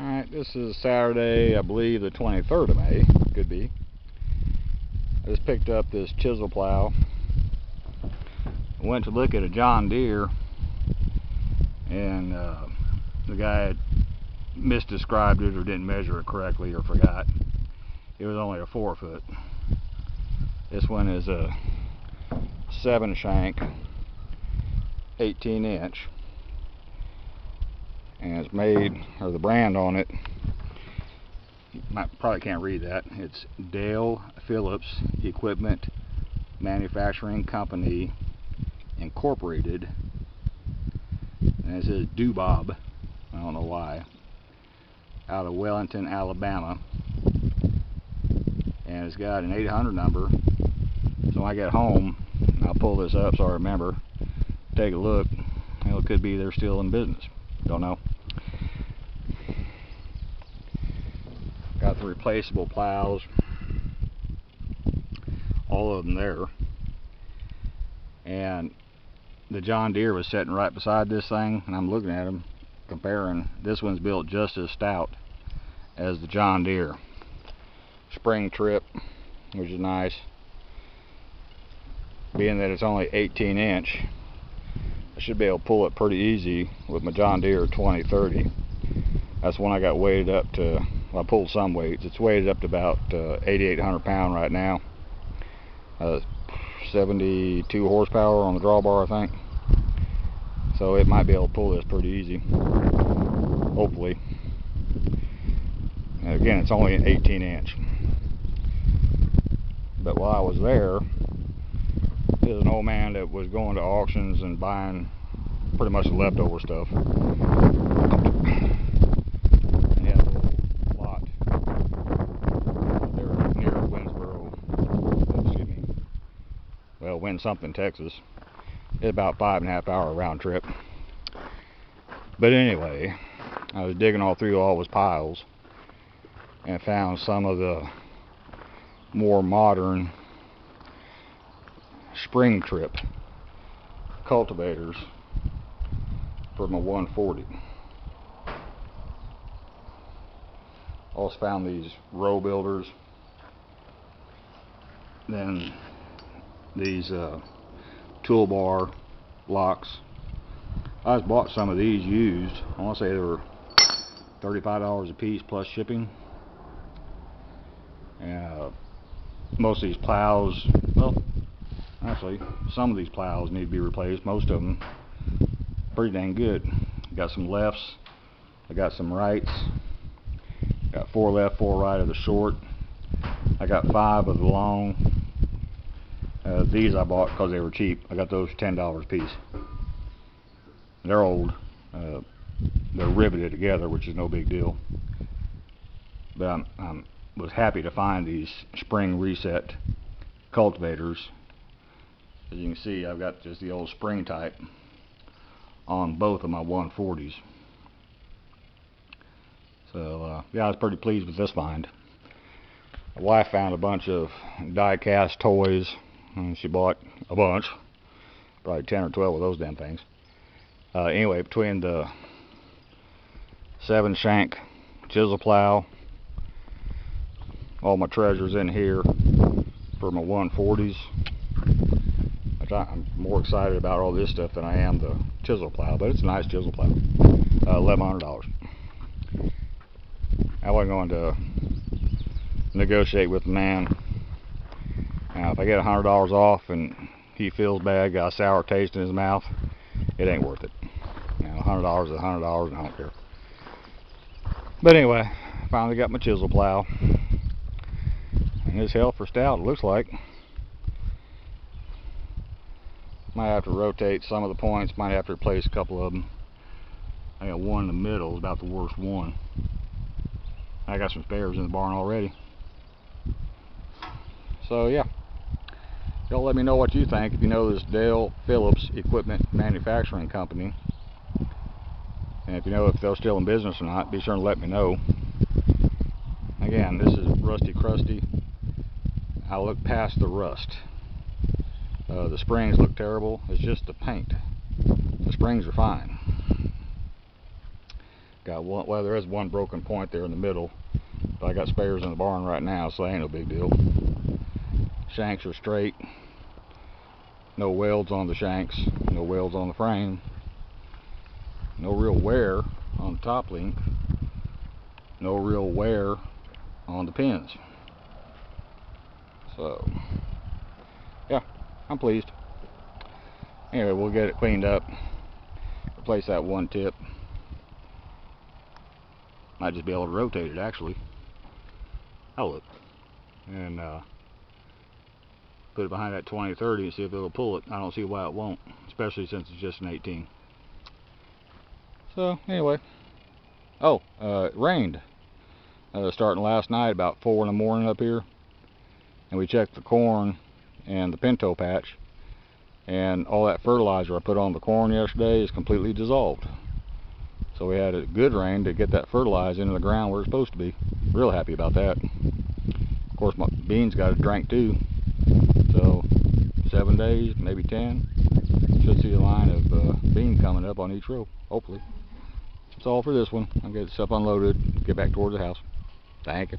Alright, this is Saturday, I believe the 23rd of May, could be. I just picked up this chisel plow. I went to look at a John Deere, and the guy had misdescribed it or didn't measure it correctly or forgot. It was only a 4-foot. This one is a 7 shank, 18 inch. And it's made, or the brand on it, you probably can't read that. It's Dale Phillips Equipment Manufacturing Company Incorporated, and it says Dubob, I don't know why, out of Wellington, Alabama, and it's got an 800 number. So when I get home, I'll pull this up so I remember, take a look. You know, it could be they're still in business, don't know. Got the replaceable plows, all of them there, and the John Deere was sitting right beside this thing, and I'm looking at them, comparing. This one's built just as stout as the John Deere. Spring trip, which is nice, being that it's only 18 inch. I should be able to pull it pretty easy with my John Deere 2030. That's when I got weighted up to, well, I pulled some weights. It's weighted up to about 8,800 pound right now. 72 horsepower on the drawbar, I think. So it might be able to pull this pretty easy, hopefully. And again, it's only an 18 inch. But while I was there, there's an old man that was going to auctions and buying pretty much the leftover stuff. And he had a little lot there near Winsboro, Win something, Texas. It's about 5.5 hour round trip. But anyway, I was digging all through all his piles and found some of the more modern spring trip cultivators for my 140. Also found these row builders, then these toolbar blocks. I just bought some of these used. I want to say they were $35 a piece plus shipping. And most of these plows, well, actually some of these plows need to be replaced. Most of them pretty dang good. Got some lefts, I got some rights. Got 4 left, 4 right of the short. I got 5 of the long. These I bought because they were cheap. I got those for $10 a piece. They're old. They're riveted together, which is no big deal. But I was happy to find these spring reset cultivators. As you can see, I've got just the old spring type on both of my 140s. So yeah, I was pretty pleased with this find. My wife found a bunch of die-cast toys, and she bought a bunch, probably 10 or 12 of those damn things. Anyway, between the 7 shank chisel plow, all my treasures in here for my 140s. I'm more excited about all this stuff than I am the chisel plow, but it's a nice chisel plow. $1,100. I wasn't going to negotiate with the man. Now, if I get $100 off and he feels bad, got a sour taste in his mouth, it ain't worth it. Now, $100 is $100, and I don't care. But anyway, finally got my chisel plow, and it's hell for stout, it looks like. Might have to rotate some of the points, might have to replace a couple of them. I got one in the middle, is about the worst one. I got some spares in the barn already. So yeah, y'all let me know what you think. If you know this Dale Phillips Equipment Manufacturing Company, and if you know if they're still in business or not, be sure to let me know. Again, this is rusty crusty. I look past the rust. The springs look terrible. It's just the paint. The springs are fine. got one, well, there is one broken point there in the middle, but I got spares in the barn right now, so that ain't no big deal. Shanks are straight. No welds on the shanks, no welds on the frame. No real wear on the top link. No real wear on the pins. So, yeah, I'm pleased. Anyway, we'll get it cleaned up. Replace that one tip. Might just be able to rotate it, actually. Oh, look. And put it behind that 20-30 and see if it'll pull it. I don't see why it won't, especially since it's just an 18. So, anyway. Oh, it rained. Starting last night about 4 in the morning up here. And we checked the corn and the pinto patch. And all that fertilizer I put on the corn yesterday is completely dissolved. So we had a good rain to get that fertilizer into the ground where it's supposed to be. Real happy about that. Of course, my beans got a drink too. So 7 days, maybe 10. Should see a line of beans coming up on each row, hopefully. That's all for this one. I'll get stuff unloaded, get back towards the house. Thank you.